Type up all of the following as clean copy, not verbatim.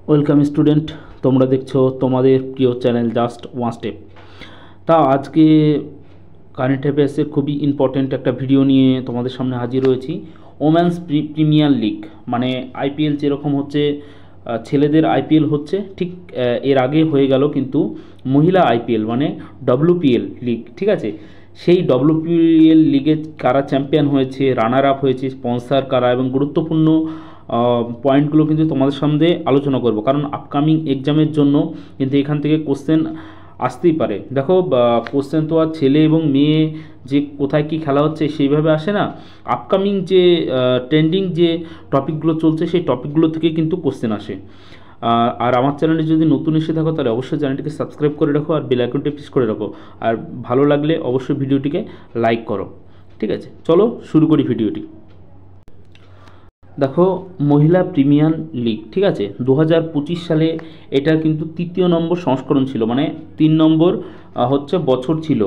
Welcome student, তোমরা দেখছো তোমাদের প্রিয় চ্যানেল জাস্ট ওয়ান স্টেপ। তা আজকে কারেন্ট অ্যাফেয়ার্সের খুবই ইম্পর্ট্যান্ট একটা ভিডিও নিয়ে তোমাদের সামনে হাজির হয়েছি। ওমেন্স প্রিমিয়ার লিগ মানে আইপিএল যেরকম হচ্ছে, ছেলেদের আইপিএল হচ্ছে ঠিক এর আগে হয়ে গেল, কিন্তু মহিলা আইপিএল মানে ডব্লিউপিএল লিগ, ঠিক আছে। সেই ডব্লিউপিএল লিগে কারা চ্যাম্পিয়ন হয়েছে, রানার আপ হয়েছে, স্পন্সর কারা এবং গুরুত্বপূর্ণ পয়েন্টগুলো কিন্তু তোমাদের সামনে আলোচনা করব, কারণ আপকামিং এক্সামের জন্য কিন্তু এখান থেকে কোশ্চেন আসতেই পারে। দেখো, কোশ্চেন তো আর ছেলে এবং মেয়ে যে কোথায় কি খেলা হচ্ছে সেইভাবে আসে না, আপকামিং যে ট্রেন্ডিং যে টপিকগুলো চলছে সেই টপিকগুলো থেকে কিন্তু কোশ্চেন আসে। আর আমার চ্যানেলে যদি নতুন এসে থাকো তাহলে অবশ্যই চ্যানেলটিকে সাবস্ক্রাইব করে রাখো আর বেল আইকনটি প্রেস করে রাখো, আর ভালো লাগলে অবশ্যই ভিডিওটিকে লাইক করো। ঠিক আছে, চলো শুরু করি ভিডিওটি। দেখো, মহিলা প্রিমিয়ার লিগ, ঠিক আছে, 2025 সালে এটার কিন্তু 3য় নম্বর সংস্করণ ছিল, মানে 3 নম্বর হচ্ছে বছর ছিল।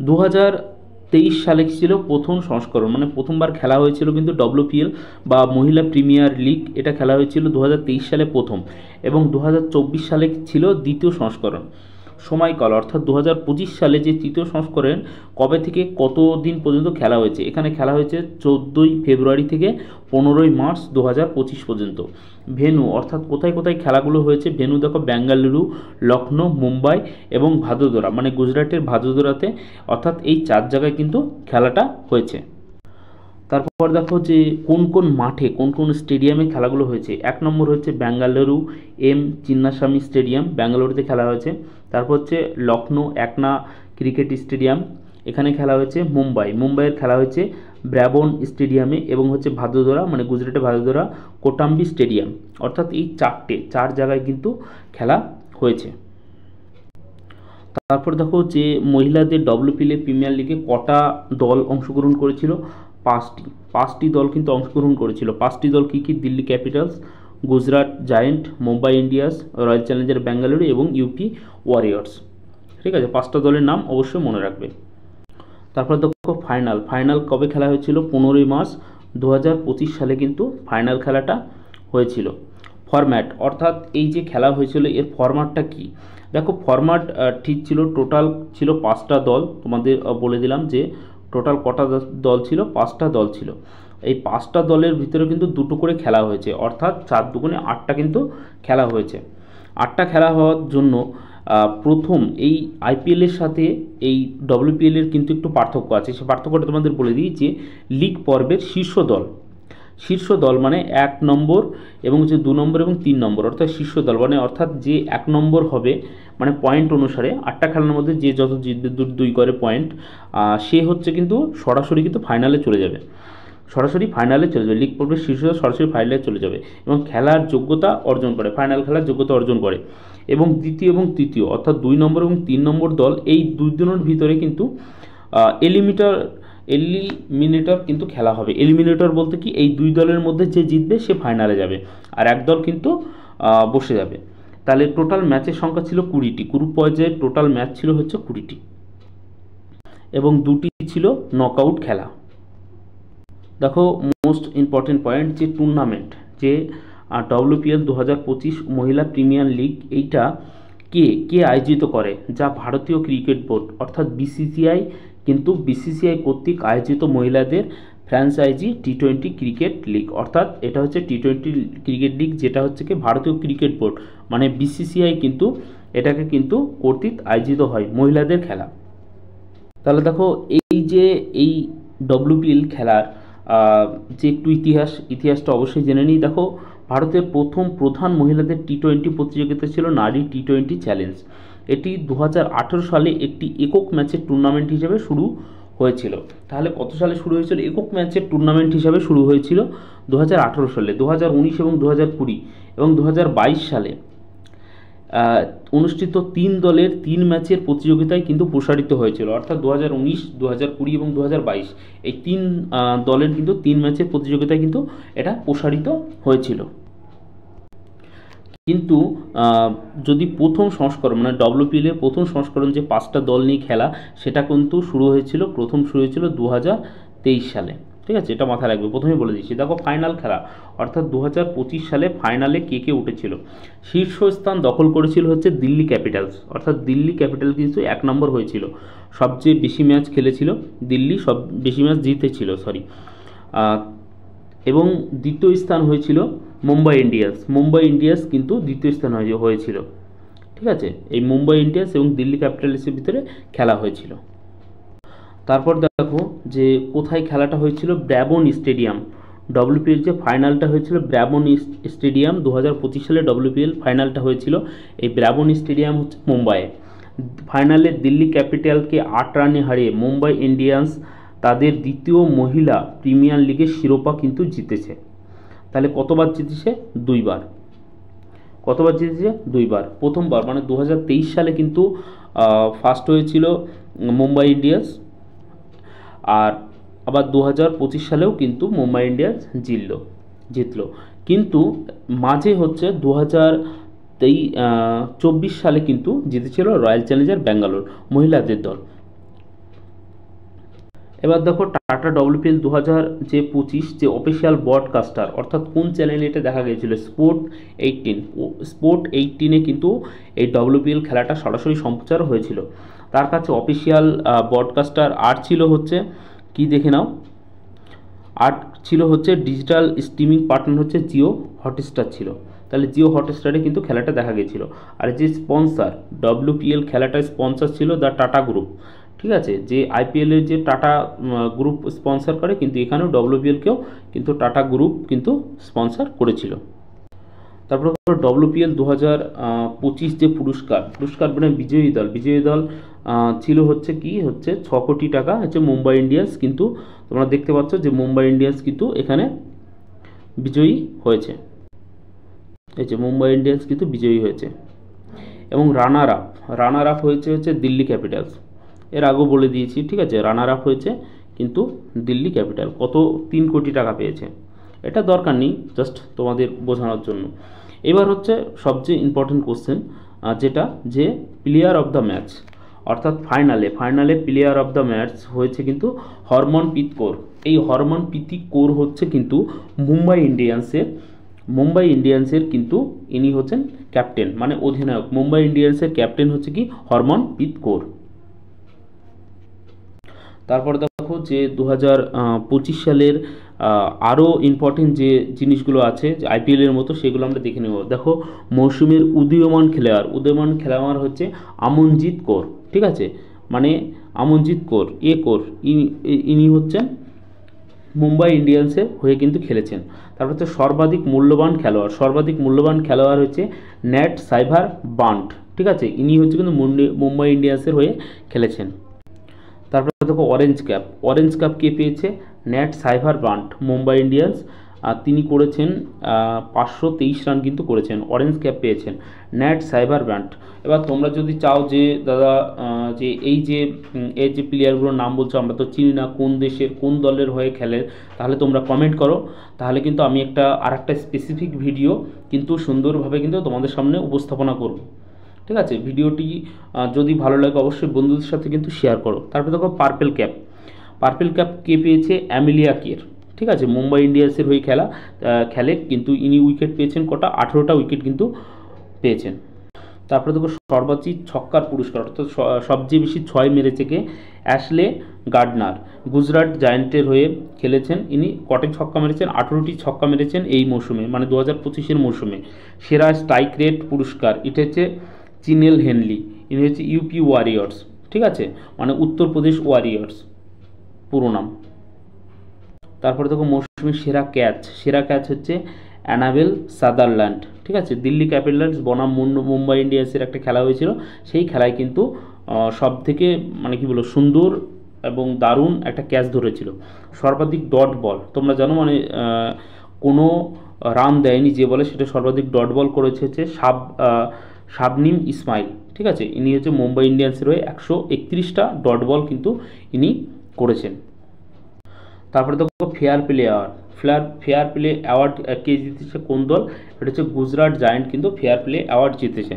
2023 সালে ছিল প্রথম সংস্করণ, মানে প্রথমবার খেলা হয়েছিল কিন্তু ডব্লিউপিএল বা মহিলা প্রিমিয়ার লিগ, এটা খেলা হয়েছিল 2023 সালে প্রথম, এবং 2024 সালে ছিল দ্বিতীয় সংস্করণ। সময়কাল অর্থাৎ 2025 সালে যে তৃতীয় সংস্করণ কবে থেকে কত দিন পর্যন্ত খেলা হয়েছে, এখানে খেলা হয়েছে 14ই ফেব্রুয়ারি থেকে 15ই মার্চ 2025 পর্যন্ত। ভেন্যু অর্থাৎ কোথায় কোথায় খেলাগুলো হয়েছে, ভেন্যু দেখো বেঙ্গালুরু, লখনৌ, মুম্বাই এবং ভাদোদরা মানে গুজরাটের ভাদোদরাতে, অর্থাৎ এই 4 জায়গায় কিন্তু খেলাটা হয়েছে। তারপর দেখো যে কোন কোন মাঠে কোন কোন স্টেডিয়ামে খেলাগুলো হয়েছে। 1 নম্বর হচ্ছে বেঙ্গালুরু এম চিন্নাস্বামী স্টেডিয়াম, বেঙ্গালুরুতে খেলা হয়েছে। তারপর হচ্ছে লখনৌ একনা ক্রিকেট স্টেডিয়াম, এখানে খেলা হয়েছে। মুম্বাইয়ের খেলা হয়েছে ব্র্যাবন স্টেডিয়ামে, এবং হচ্ছে ভাদোদরা মানে গুজরাটে ভাদোদরা কোটাম্বি স্টেডিয়াম, অর্থাৎ এই 4 জায়গায় কিন্তু খেলা হয়েছে। তারপর দেখো যে মহিলাদের ডব্লিউপিএল প্রিমিয়ার লিগে কটা দল অংশগ্রহণ করেছিল, 5টি দল কিন্তু অংশগ্রহণ করেছিল। 5টি দল কী কী, Delhi Capitals, Gujarat Giant, Mumbai Indians, Royal Challenger Bengaluru এবং ইউপি ওয়ারিয়র্স। ঠিক আছে, 5টা দলের নাম অবশ্যই মনে রাখবে। তারপর দেখো ফাইনাল কবে খেলা হয়েছিল, 15ই মার্চ 2025 সালে কিন্তু ফাইনাল খেলাটা হয়েছিল। ফরম্যাট অর্থাৎ এই যে খেলা হয়েছিল এর ফরম্যাটটা কি, দেখো ফরম্যাট ঠিক ছিল, টোটাল ছিল 5টা দল। তোমাদের বলে দিলাম যে টোটাল কটা দল ছিল, 5টা দল ছিল। এই 5টা দলের ভিতরে কিন্তু 2টো করে খেলা হয়েছে, অর্থাৎ 4 দুগুণে 8টা কিন্তু খেলা হয়েছে। 8টা খেলা হওয়ার জন্য প্রথম এই আইপিএলের সাথে এই ডব্লিউপিএলের কিন্তু একটু পার্থক্য আছে। সে পার্থক্যটা তোমাদের বলে দিই যে লিগ পর্বের শীর্ষ দল মানে 1 নম্বর এবং যে 2 নম্বর এবং 3 নম্বর, অর্থাৎ শীর্ষ দল মানে অর্থাৎ যে 1 নম্বর হবে, মানে পয়েন্ট অনুসারে 8টা খেলার মধ্যে যে যত জিতবে 2 করে পয়েন্ট, সে হচ্ছে কিন্তু সরাসরি কিন্তু ফাইনালে চলে যাবে, লিগ পর্বের শীর্ষ দল সরাসরি ফাইনালে চলে যাবে এবং খেলার যোগ্যতা অর্জন করে, ফাইনাল খেলার যোগ্যতা অর্জন করে। এবং দ্বিতীয় এবং তৃতীয় অর্থাৎ 2 নম্বর এবং 3 নম্বর দল, এই 2 জনের ভিতরে কিন্তু এলিমিনেটর কিন্তু খেলা হবে। এলিমিনেটর বলতে কি, এই 2 দলের মধ্যে যে জিতবে সে ফাইনালে যাবে, আর এক দল কিন্তু বসে যাবে। তাহলে টোটাল ম্যাচের সংখ্যা ছিল 20টি, গ্রুপ পর্যায়ে টোটাল ম্যাচ ছিল হচ্ছে 20টি, এবং 2টি ছিল নকআউট খেলা। দেখো মোস্ট ইম্পর্টেন্ট পয়েন্ট, যে টুর্নামেন্ট যে ডব্লিউপিএল 2025 মহিলা প্রিমিয়ার লিগ, এইটা কে আয়োজিত করে, যা ভারতীয় ক্রিকেট বোর্ড অর্থাৎ বিসিসিআই কিন্তু বিসিসিআই কর্তৃক আয়োজিত মহিলাদের ফ্র্যাঞ্চাইজি টি20 ক্রিকেট লিগ, অর্থাৎ এটা হচ্ছে টি20 ক্রিকেট লিগ, যেটা হচ্ছে কি ভারতীয় ক্রিকেট বোর্ড মানে বিসিসিআই কিন্তু এটাকে কিন্তু কর্তৃক আয়োজিত হয় মহিলাদের খেলা। তাহলে দেখো এই যে এই ডব্লিউপিএল খেলার যে একটু ইতিহাসটা অবশ্যই জেনে নিই। দেখো, ভারতের প্রথম প্রধান মহিলাদের টি20 প্রতিযোগিতা ছিল নারী টি20 চ্যালেঞ্জ। এটি 2018 সালে একটি একক ম্যাচের টুর্নামেন্ট হিসেবে শুরু হয়েছিল। তাহলে কত সালে শুরু হয়েছিল, একক ম্যাচের টুর্নামেন্ট হিসাবে শুরু হয়েছিল 2018 সালে। 2019 এবং 2020 এবং 2022 সালে অনুষ্ঠিত 3 দলের 3 ম্যাচের প্রতিযোগিতায় কিন্তু প্রসারিত হয়েছিল, অর্থাৎ 2019, 2020 এবং 2022 এই 3 দলের কিন্তু 3 ম্যাচের প্রতিযোগিতায় কিন্তু এটা প্রসারিত হয়েছিল। কিন্তু যদি প্রথম সংস্করণ মানে ডব্লিউপিএলের প্রথম সংস্করণ যে 5টা দল নিয়ে খেলা, সেটা কিন্তু শুরু হয়েছিল 2023 সালে। ঠিক আছে, এটা মাথায় রাখবে, প্রথমেই বলে দিচ্ছি। দেখো ফাইনাল খেলা অর্থাৎ 2025 সালে ফাইনালে কে কে উঠেছিল। শীর্ষস্থান দখল করেছিল হচ্ছে দিল্লি ক্যাপিটালস, অর্থাৎ দিল্লি ক্যাপিটাল কিন্তু 1 নম্বর হয়েছিল, সবচেয়ে বেশি ম্যাচ খেলেছিল দিল্লি, সব বেশি ম্যাচ জিতেছিল সরি। এবং দ্বিতীয় স্থান হয়েছিল মুম্বাই ইন্ডিয়ান্স। মুম্বাই ইন্ডিয়ান্স কিন্তু দ্বিতীয় স্থান হয়েছিল, ঠিক আছে। এই মুম্বাই ইন্ডিয়ান্স এবং দিল্লি ক্যাপিটালসের ভিতরে খেলা হয়েছিল। তারপর দেখো যে কোথায় খেলাটা হয়েছিল, ব্র্যাবন স্টেডিয়াম। ডব্লিউপিএল যে ফাইনালটা হয়েছিল ব্র্যাবন স্টেডিয়াম, 2025 সালে ডব্লিউপিএল ফাইনালটা হয়েছিল এই ব্র্যাবন স্টেডিয়াম হচ্ছে মুম্বাইয়ে। ফাইনালে দিল্লি ক্যাপিটালকে 8 রানে হারিয়ে মুম্বাই ইন্ডিয়ান্স তাদের দ্বিতীয় মহিলা প্রিমিয়ার লিগের শিরোপা কিন্তু জিতেছে। তাহলে কতবার জিতেছে? 2 বার। কতবার জিতেছে? 2 বার। প্রথমবার মানে 2023 সালে কিন্তু ফার্স্ট হয়েছিল মুম্বাই ইন্ডিয়ান্স, আর আবার 2025 সালেও কিন্তু মুম্বাই ইন্ডিয়ান্স জিতলো। কিন্তু মাঝে হচ্ছে 2024 সালে কিন্তু জিতেছিল রয়্যাল চ্যালেঞ্জার ব্যাঙ্গালোর মহিলাদের দল। এবার দেখো টাটা ডব্লিউপিএল 2025 যে অফিসিয়াল ব্রডকাস্টার, অর্থাৎ কোন চ্যানেলে এটা দেখা গিয়েছিল, স্পোর্ট 18 কিন্তু এই ডব্লিউপিএল খেলাটা সরাসরি সম্প্রচার হয়েছিল। তার কাছে অফিসিয়াল ব্রডকাস্টার আর ছিল হচ্ছে কি দেখে নাও, আর ছিল হচ্ছে ডিজিটাল স্ট্রিমিং পার্টনার হচ্ছে জিও হটস্টার ছিল। তাহলে জিও হটস্টারে কিন্তু খেলাটা দেখা গিয়েছিল। আর যে স্পন্সর ডব্লিউপিএল খেলাটার স্পন্সর ছিল দ্য টাটা গ্রুপ, ঠিক আছে। যে আইপিএলের যে টাটা গ্রুপ স্পন্সর করে, কিন্তু এখানেও ডব্লিউপিএলকেও কিন্তু টাটা গ্রুপ কিন্তু স্পন্সর করেছিল। তারপর ডব্লিউপিএল 2025 যে পুরস্কার মানে বিজয়ী দল ছিল হচ্ছে কি হচ্ছে 6 কোটি টাকা হচ্ছে মুম্বাই ইন্ডিয়ান্স। কিন্তু তোমরা দেখতে পাচ্ছ যে মুম্বাই ইন্ডিয়ান্স কিন্তু এখানে বিজয়ী হয়েছে, এই যে মুম্বাই ইন্ডিয়ান্স কিন্তু বিজয়ী হয়েছে। এবং রানার আপ হয়েছে দিল্লি ক্যাপিটালস। এর আগেও বলে দিয়েছি, ঠিক আছে। রানার আপ হয়েছে কিন্তু দিল্লি ক্যাপিটাল, কত 3 কোটি টাকা পেয়েছে। এটা দরকার নেই, জাস্ট তোমাদের বোঝানোর জন্য। এবার হচ্ছে সবচেয়ে ইম্পর্টেন্ট কোশ্চেন, যেটা যে প্লেয়ার অফ দ্য ম্যাচ, অর্থাৎ ফাইনালে প্লেয়ার অফ দ্য ম্যাচ হয়েছে কিন্তু হরমনপ্রীত কৌর। এই হরমনপ্রীত কৌর হচ্ছে কিন্তু মুম্বাই ইন্ডিয়ান্সের কিন্তু ইনি হচ্ছেন ক্যাপ্টেন, মানে অধিনায়ক। মুম্বাই ইন্ডিয়ান্সের ক্যাপ্টেন হচ্ছে কি হরমনপ্রীত কৌর। তারপর দেখো যে 2025 সালের আরও ইম্পর্টেন্ট যে জিনিসগুলো আছে আইপিএলের মতো, সেগুলো আমরা দেখে নেব। দেখো মৌসুমের উদীয়মান খেলোয়াড় হচ্ছে আমনজিৎ কৌর, ঠিক আছে। মানে আমনজিৎ কৌর ইনি হচ্ছেন মুম্বাই ইন্ডিয়ান্সের হয়ে কিন্তু খেলেছেন। তারপর হচ্ছে সর্বাধিক মূল্যবান খেলোয়াড় হচ্ছে ন্যাট সাইভার বান্ট, ঠিক আছে। ইনি হচ্ছে কিন্তু মুম্বাই ইন্ডিয়ান্সের হয়ে খেলেছেন। তারপরে দেখো অরেঞ্জ ক্যাপ কে পেয়েছে? ন্যাট সাইভার বান্ট, মুম্বাই ইন্ডিয়ান্স। আর তিনি করেছেন 523 রান কিন্তু করেছেন, অরেঞ্জ ক্যাপ পেয়েছেন ন্যাট সাইভার বান্ট। এবার তোমরা যদি চাও যে দাদা যে এই যে প্লেয়ারগুলোর নাম বলছো আমরা তো চিনি না, কোন দেশের কোন দলের হয়ে খেলে, তাহলে তোমরা কমেন্ট করো, তাহলে কিন্তু আমি আরেকটা স্পেসিফিক ভিডিও কিন্তু সুন্দরভাবে কিন্তু তোমাদের সামনে উপস্থাপনা করব, ঠিক আছে। ভিডিওটি যদি ভালো লাগে অবশ্যই বন্ধুদের সাথে কিন্তু শেয়ার করো। তারপরে দেখো পার্পেল ক্যাপ কে পেয়েছে? অ্যামেলিয়া কের, ঠিক আছে। মুম্বাই ইন্ডিয়ান্সের হয়ে খেলে কিন্তু ইনি উইকেট পেয়েছেন কটা? 18টা উইকেট কিন্তু পেয়েছেন। তারপরে দেখো সর্বোচ্চ ছক্কার পুরস্কার, অর্থাৎ সবচেয়ে বেশি 6 মেরেছে কে? অ্যাশলে গার্ডনার, গুজরাট জায়ান্টের হয়ে খেলেছেন। ইনি কটি ছক্কা মেরেছেন? 18টি ছক্কা মেরেছেন এই মৌসুমে, মানে 2025-এর মৌসুমে। সেরা স্ট্রাইক রেট পুরস্কার এটা হচ্ছে চিনেল হেনলি, ইনি হচ্ছে ইউপি ওয়ারিয়র্স, ঠিক আছে, মানে উত্তরপ্রদেশ ওয়ারিয়র্স পুরো নাম। তারপরে দেখো মৌসুমের সেরা ক্যাচ হচ্ছে অ্যানাবেল সাদারল্যান্ড, ঠিক আছে। দিল্লি ক্যাপিটালস বনাম মুম্বাই ইন্ডিয়ান্সের একটা খেলা হয়েছিল, সেই খেলায় কিন্তু সব থেকে মানে কি বলবো সুন্দর এবং দারুণ একটা ক্যাচ ধরেছিল। সর্বাধিক ডট বল, তোমরা জানো মানে কোনো রান দেয়নি যে বলে, সেটা সর্বাধিক ডট বল করেছে হচ্ছে শাবনিম ইসমাইল, ঠিক আছে। ইনি হচ্ছে মুম্বাই ইন্ডিয়ান্সের হয়ে 131টা ডট বল কিন্তু ইনি করেছেন। তারপরে দেখো ফেয়ার প্লে অ্যাওয়ার্ড কে জিতেছে? কোন দল? এটা হচ্ছে গুজরাট জায়ান্ট কিন্তু ফেয়ার প্লে অ্যাওয়ার্ড জিতেছে।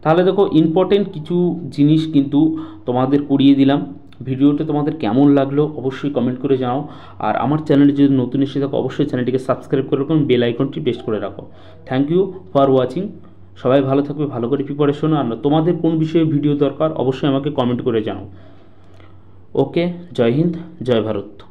তাহলে দেখো ইম্পর্টেন্ট কিছু জিনিস কিন্তু তোমাদের করিয়ে দিলাম। ভিডিওটা তোমাদের কেমন লাগলো অবশ্যই কমেন্ট করে জানাও। আর আমার চ্যানেলে যদি নতুন এসে থাকো অবশ্যই চ্যানেলটিকে সাবস্ক্রাইব করে রাখো, বেল আইকনটি প্রেস করে রাখো। Thank you for watching. সবাই ভালো থাকবে, ভালো করে প্রিপারেশন। আর তোমাদের কোন বিষয়ে ভিডিও দরকার অবশ্যই আমাকে কমেন্ট করে জানাও। ওকে, জয় হিন্দ, জয় ভারত।